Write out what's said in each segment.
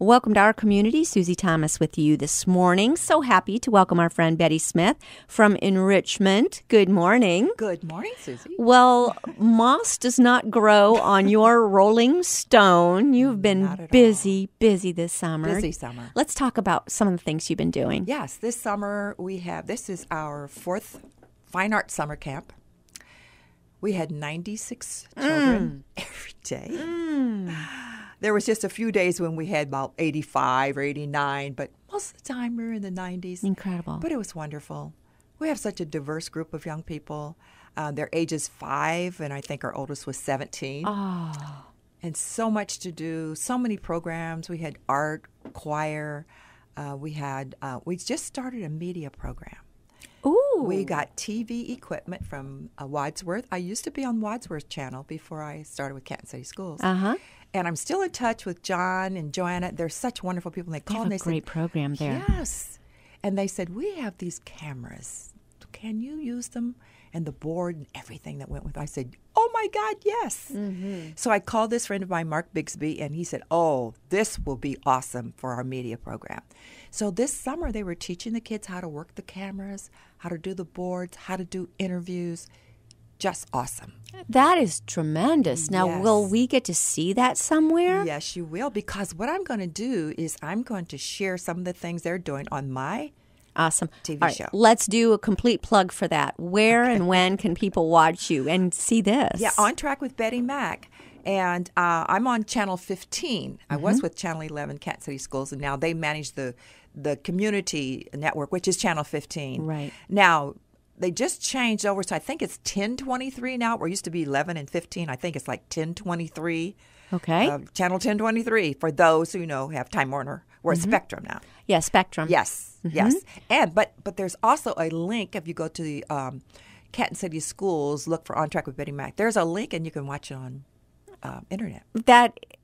Welcome to our community. Susie Thomas with you this morning. So happy to welcome our friend Betty Smith from Enrichment. Good morning. Good morning, Susie. Well, moss does not grow on your rolling stone. You've been busy this summer. Busy summer. Let's talk about some of the things you've been doing. Yes, this summer this is our 4th Fine Arts Summer Camp. We had 96 children every day. There was just a few days when we had about 85 or 89, but most of the time we were in the 90s. Incredible. But it was wonderful. We have such a diverse group of young people. Their ages 5, and I think our oldest was 17. Oh. And so much to do, so many programs. We had art, choir. We just started a media program. Ooh. We got TV equipment from Wadsworth. I used to be on Wadsworth Channel before I started with Canton City Schools. Uh-huh. And I'm still in touch with John and Joanna. They're such wonderful people. And they called and they said, great program there. Yes. And they said, we have these cameras. Can you use them? And the board and everything that went with it. I said, oh, my God, yes. Mm-hmm. So I called this friend of mine, Mark Bixby, and he said, oh, this will be awesome for our media program. So this summer they were teaching the kids how to work the cameras, how to do the boards, how to do interviews. Just awesome. That is tremendous. Now, Yes. Will we get to see that somewhere? Yes, you will, because what I'm going to do is I'm going to share some of the things they're doing on my Awesome. TV All right, show. let's do a complete plug for that. Where and when can people watch you and see this? Yeah, On Track with Betty Mack. And I'm on Channel 15. I was with Channel 11, Cat City Schools, and now they manage the community network, which is Channel 15. Right. Now, they just changed over, so I think it's 1023 now, where it used to be 11 and 15. I think it's like 1023. Okay. Channel 1023 for those who have Time Warner. We're Spectrum now. Yeah, Spectrum. Yes, yes. And but there's also a link if you go to the Canton City Schools, look for On Track with Betty Mack. There's a link and you can watch it on internet.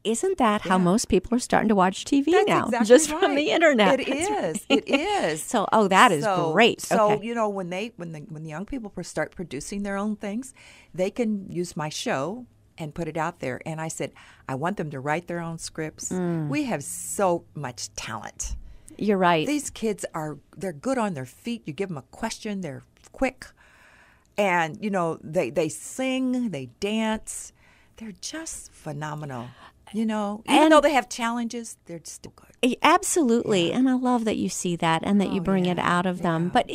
Isn't that how most people are starting to watch TV That's now? exactly Just right. from the internet. It is. It is. So, that is great. So okay. when the young people start producing their own things, they can use my show and put it out there. And I said, I want them to write their own scripts. We have so much talent. You're right. These kids they're good on their feet. You give them a question, they're quick. And, they sing, they dance. They're just phenomenal. Even though they have challenges, they're still good. Absolutely. And I love that you see that and that you bring it out of them. But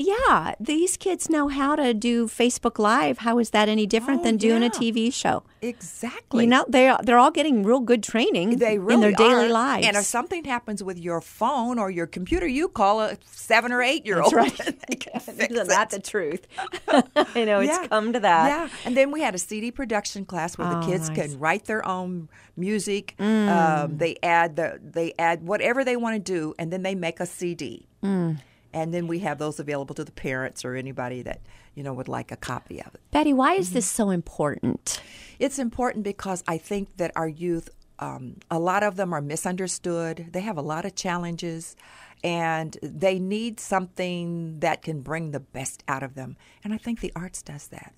these kids know how to do Facebook Live. How is that any different than doing a TV show? Exactly. They're all getting real good training in their daily lives. And if something happens with your phone or your computer, you call a 7 or 8-year-old. That's right. They can fix Isn't that the truth? I know it's come to that. Yeah. And then we had a CD production class where the kids can write their own music. They add whatever they want to do, and then they make a CD. And then we have those available to the parents or anybody that would like a copy of it. Betty, why is this so important? It's important because I think that our youth, a lot of them are misunderstood. They have a lot of challenges, and they need something that can bring the best out of them. And I think the arts does that.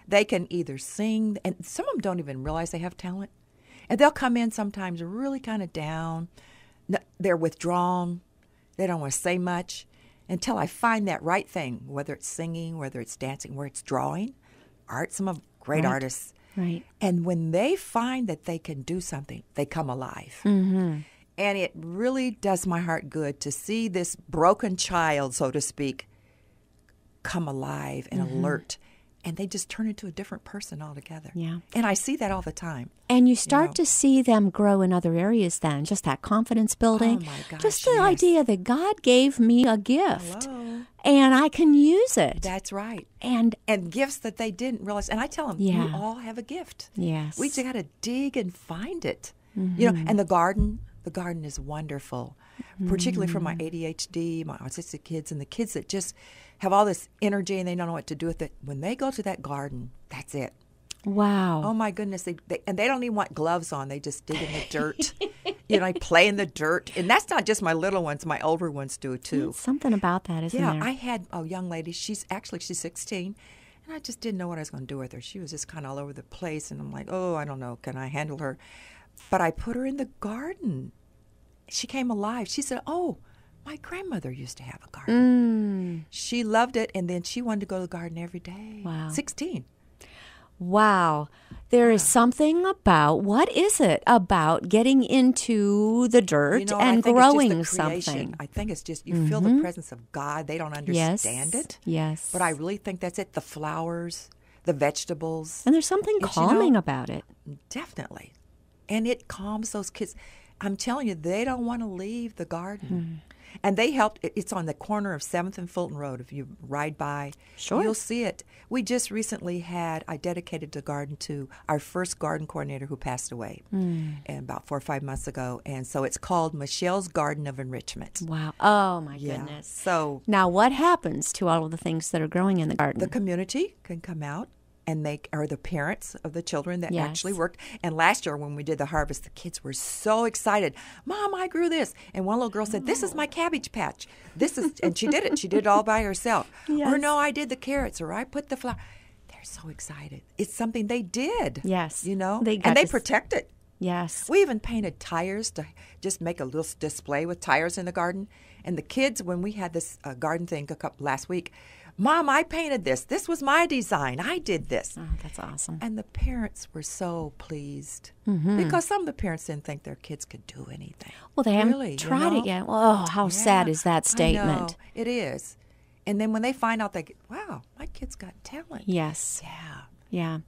They can either sing, and some of them don't even realize they have talent. And they'll come in sometimes really kind of down. They're withdrawn. They don't want to say much until I find that right thing, whether it's singing, whether it's dancing, whether it's drawing, art. Some of great artists. Right. And when they find that they can do something, they come alive. And it really does my heart good to see this broken child, so to speak, come alive and alert. And they just turn into a different person altogether. Yeah. And I see that all the time. And you start to see them grow in other areas then, just that confidence building. Oh, my gosh, just the yes. idea that God gave me a gift. Hello. And I can use it. That's right. And gifts that they didn't realize. And I tell them, Yeah. you all have a gift. Yes. We just got to dig and find it. And the garden is wonderful, particularly for my ADHD, my autistic kids, and the kids that just have all this energy and they don't know what to do with it. When they go to that garden, that's it. wow. Oh, my goodness. They don't even want gloves on. They just dig in the dirt. They play in the dirt. And that's not just my little ones. My older ones do it, too. Something about that, isn't there? I had a young lady. She's 16. And I just didn't know what I was going to do with her. She was just kind of all over the place. And I'm like, oh, I don't know. Can I handle her? But I put her in the garden. she came alive. She said, "Oh, my grandmother used to have a garden." She loved it, and then she wanted to go to the garden every day. Wow. 16. Wow. There is something about, what is it about getting into the dirt and growing something? I think it's just, you feel the presence of God. They don't understand it. Yes. But I really think that's it. The flowers, the vegetables. And there's something calming about it. Definitely. And it calms those kids. I'm telling you, they don't want to leave the garden. And they helped. It's on the corner of 7th and Fulton Road. If you ride by, you'll see it. We just recently I dedicated the garden to our first garden coordinator who passed away and about 4 or 5 months ago. And so it's called Michelle's Garden of Enrichment. Wow. Oh, my goodness. So now what happens to all of the things that are growing in the garden? The community can come out. And or the parents of the children that actually worked. And last year when we did the harvest, the kids were so excited. Mom, I grew this. And one little girl said, "This is my cabbage patch. This is," and she did it. She did it all by herself. Or no, I did the carrots, or I put the flower. They're so excited. It's something they did. Yes. You know? And they protect it. Yes. We even painted tires to just make a little display with tires in the garden. And the kids, when we had this garden thing last week, "Mom, I painted this. This was my design. I did this." Oh, that's awesome. And the parents were so pleased because some of the parents didn't think their kids could do anything. Well, they haven't tried it yet. Oh, how sad is that statement? I know. It is. And then when they find out, wow, my kid's got talent. Yes. Yeah. Yeah.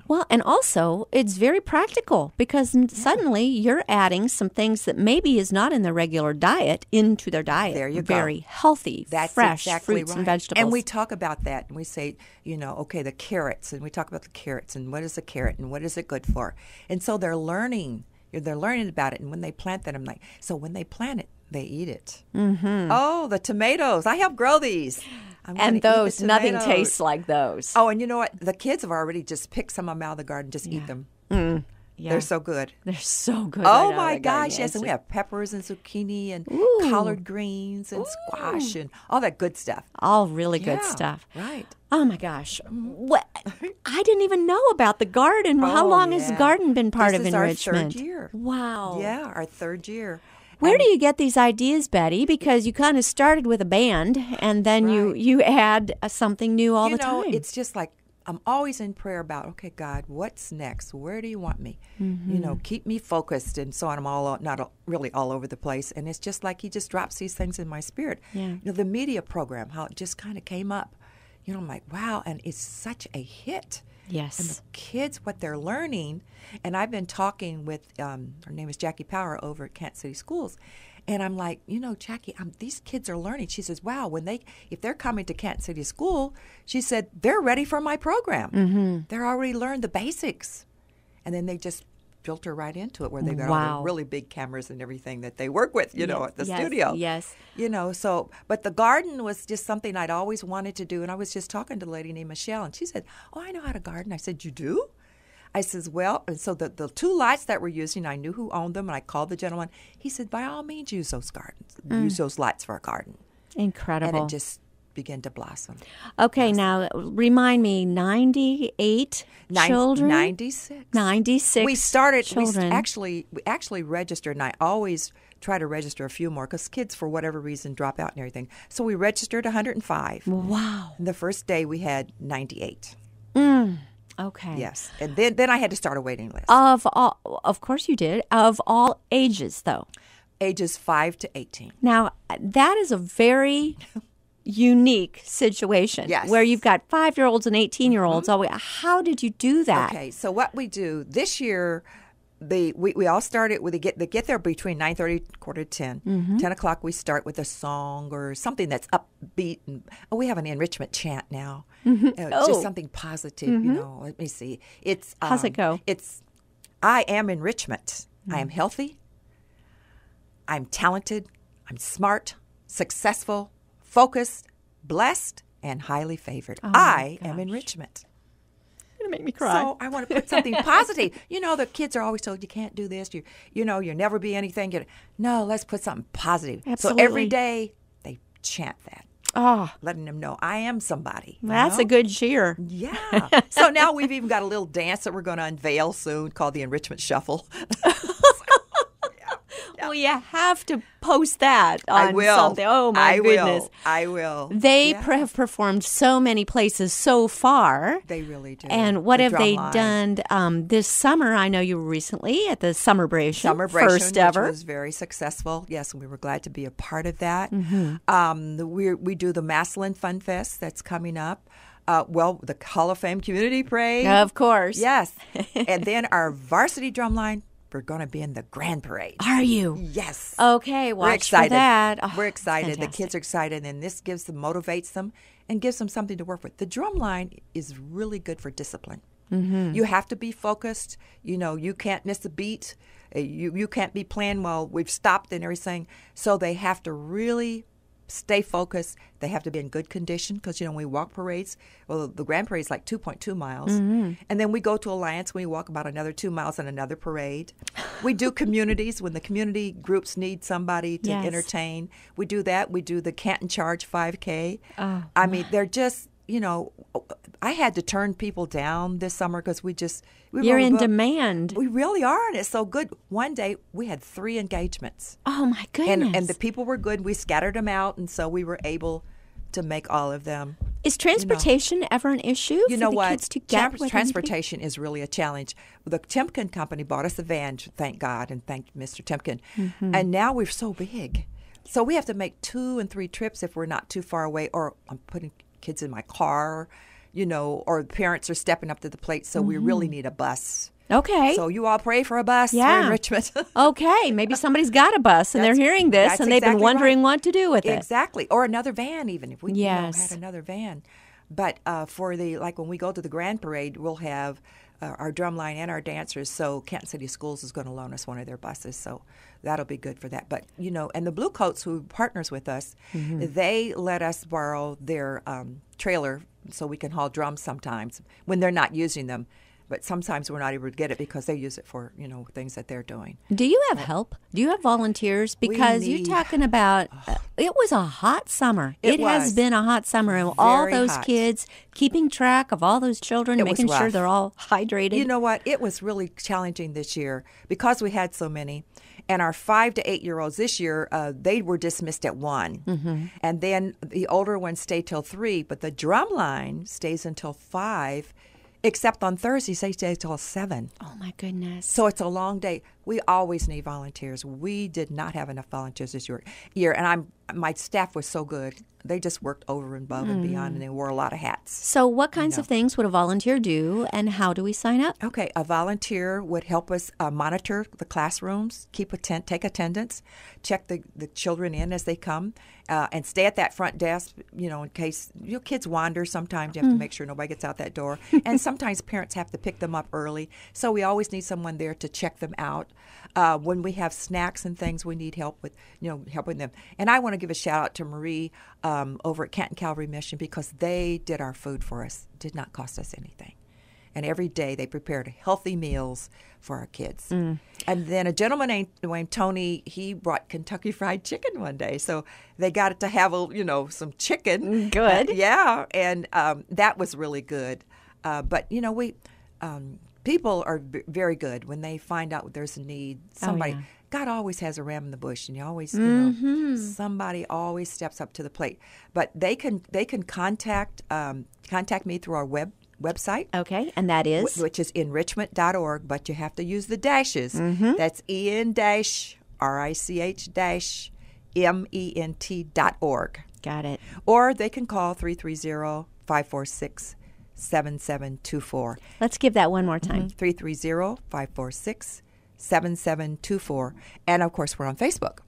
Well, and also it's very practical because suddenly you're adding some things that maybe is not in their regular diet into their diet. There you go. Very healthy, fresh fruits and vegetables. And we talk about that and we say, okay, the carrots, and we talk about the carrots and what is a carrot and what is it good for. And so they're learning about it. And when they plant that, I'm like, so when they plant it, they eat it. Oh, the tomatoes. I help grow these. And those, nothing tastes like those. Oh, and you know what? The kids have already just picked some of them out of the garden, just eat them. They're so good. They're so good. Oh, my gosh, yes. And we have peppers and zucchini and collard greens and squash and all that good stuff. All really good stuff. Right. Oh, my gosh. What? I didn't even know about the garden. How long has the garden been part of enrichment? This is our 3rd year. Wow. Yeah, our 3rd year. Where do you get these ideas, Betty? Because you kind of started with a band, and then you add something new all the time. It's just like I'm always in prayer about, okay, God, what's next? Where do you want me? Keep me focused. And so I'm not really all over the place. And it's just like he just drops these things in my spirit. Yeah. The media program, how it just kind of came up. I'm like, wow, and it's such a hit. Yes. And the kids, what they're learning, and I've been talking with, her name is Jackie Power over at Kansas City Schools, and I'm like, Jackie, these kids are learning. She says, wow, if they're coming to Kansas City School, she said, they're ready for my program. They're already learned the basics. And then they just filter right into it where they've got all the really big cameras and everything that they work with, at the studio. Yes. But the garden was just something I'd always wanted to do. And I was just talking to a lady named Michelle, and she said, oh, I know how to garden. I said, you do? I says, well, and so the 2 lights that we're using, I knew who owned them, and I called the gentleman. He said, by all means, use those use those lights for a garden. Incredible. And it just began to blossom. Okay, now remind me, 98 children? 96. 96 We started, children. we actually registered, and I always try to register a few more because kids, for whatever reason, drop out and everything. So we registered 105. Wow. And the first day we had 98. Okay. Yes. And then I had to start a waiting list. Of course you did. Of all ages, though. Ages 5 to 18. Now, that is a very unique situation. Yes. Where you've got 5-year-olds and 18-year-olds. How did you do that? Okay. So what we do this year, we all started with they get there between 9:30, 9:45, 10 o'clock. We start with a song or something that's upbeat, and we have an enrichment chant now. Just something positive. Let me see. It's how's it go? It's I am enrichment. I am healthy. I'm talented. I'm smart, successful, focused, blessed, and highly favored. I am enrichment. Going to make me cry. So I want to put something positive. The kids are always told you can't do this. You'll never be anything. No, let's put something positive. Absolutely. So every day they chant that. Oh, letting them know I am somebody. That's a good cheer. Yeah. So now we've even got a little dance that we're going to unveil soon called the Enrichment Shuffle. Well, you have to post that on I will. something. Oh, my goodness. I will. They have performed so many places so far. They really do. And what The have they Drumline. done this summer? I know you were recently at the Summerbration, first ever. Which was very successful. Yes, and we were glad to be a part of that. We do the Maslin Fun Fest that's coming up. The Hall of Fame Community Parade. Of course. Yes. And then our varsity drumline, we're going to be in the Grand Parade. Are you? Yes. Okay, watch We're excited. for that. Oh, we're excited. fantastic. The kids are excited, and this motivates them and gives them something to work with. The drumline is really good for discipline. Mm-hmm. You have to be focused. You can't miss a beat. You can't be playing while we've stopped and everything. So they have to really stay focused. They have to be in good condition because, when we walk parades, well, the Grand Parade is like 2.2 miles. Mm-hmm. And then we go to Alliance, we walk about another 2 miles on another parade. We do communities when the community groups need somebody to entertain. We do that. We do the Canton Charge 5K. Oh, I mean, they're just, I had to turn people down this summer because you're in demand. We really are, and it's so good. One day we had 3 engagements. Oh my goodness! And the people were good. We scattered them out, and so we were able to make all of them. Is transportation ever an issue for the kids to get? Transportation is really a challenge. The Timken company bought us a van, thank God, and thank Mr. Timken. Mm-hmm. And now we're so big, so we have to make 2 and 3 trips if we're not too far away. Or I'm putting kids in my car. Or parents are stepping up to the plate, so we really need a bus. Okay. So you all pray for a bus here in Richmond. Okay. Maybe somebody's got a bus and they're hearing this and they've been wondering what to do with it. Exactly. Or another van even, if we had another van. But when we go to the Grand Parade, we'll have our drumline and our dancers. So Canton City Schools is going to loan us one of their buses. So that'll be good for that. But, and the Blue Coats, who partners with us, they let us borrow their trailer so we can haul drums sometimes when they're not using them. But sometimes we're not able to get it because they use it for, things that they're doing. Do you have help? Do you have volunteers? Because you're talking about, it was a hot summer. It has been a hot summer. And all those kids, keeping track of all those children, making sure they're all hydrated. You know what? It was really challenging this year because we had so many. And our 5 to 8-year-olds this year, they were dismissed at 1. Mm-hmm. And then the older ones stay till 3. But the drum line stays until 5. Except on Thursdays, they stay till 7. Oh, my goodness. So it's a long day. We always need volunteers. We did not have enough volunteers this year. And my staff was so good. They just worked over and above and beyond, and they wore a lot of hats. So what kinds of things would a volunteer do, and how do we sign up? Okay, a volunteer would help us monitor the classrooms, take attendance, check the children in as they come, and stay at that front desk, in case kids wander. Sometimes you have to make sure nobody gets out that door. And sometimes parents have to pick them up early. So we always need someone there to check them out. When we have snacks and things, we need help with, helping them. And I want to give a shout out to Marie over at Canton Calvary Mission because they did our food for us. It did not cost us anything. And every day they prepared healthy meals for our kids. And then a gentleman named Tony, he brought Kentucky Fried Chicken one day. So they got to have some chicken. Good. And that was really good. But people are very good when they find out there's a need. Somebody, God always has a ram in the bush, and you always, somebody always steps up to the plate. But they can contact me through our website. Okay, and that is? Which is enrichment.org, but you have to use the dashes. That's en-rich-ment.org. Got it. Or they can call 330-546-7724. Let's give that one more time. 330-546-7724. And, of course, we're on Facebook,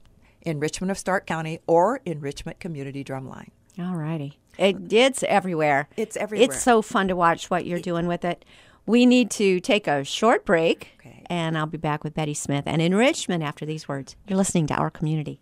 Enrichment of Stark County or Enrichment Community Drumline. All righty. It's everywhere. It's everywhere. It's so fun to watch what you're doing with it. We need to take a short break, and I'll be back with Betty Smith and Enrichment after these words. You're listening to Our Community.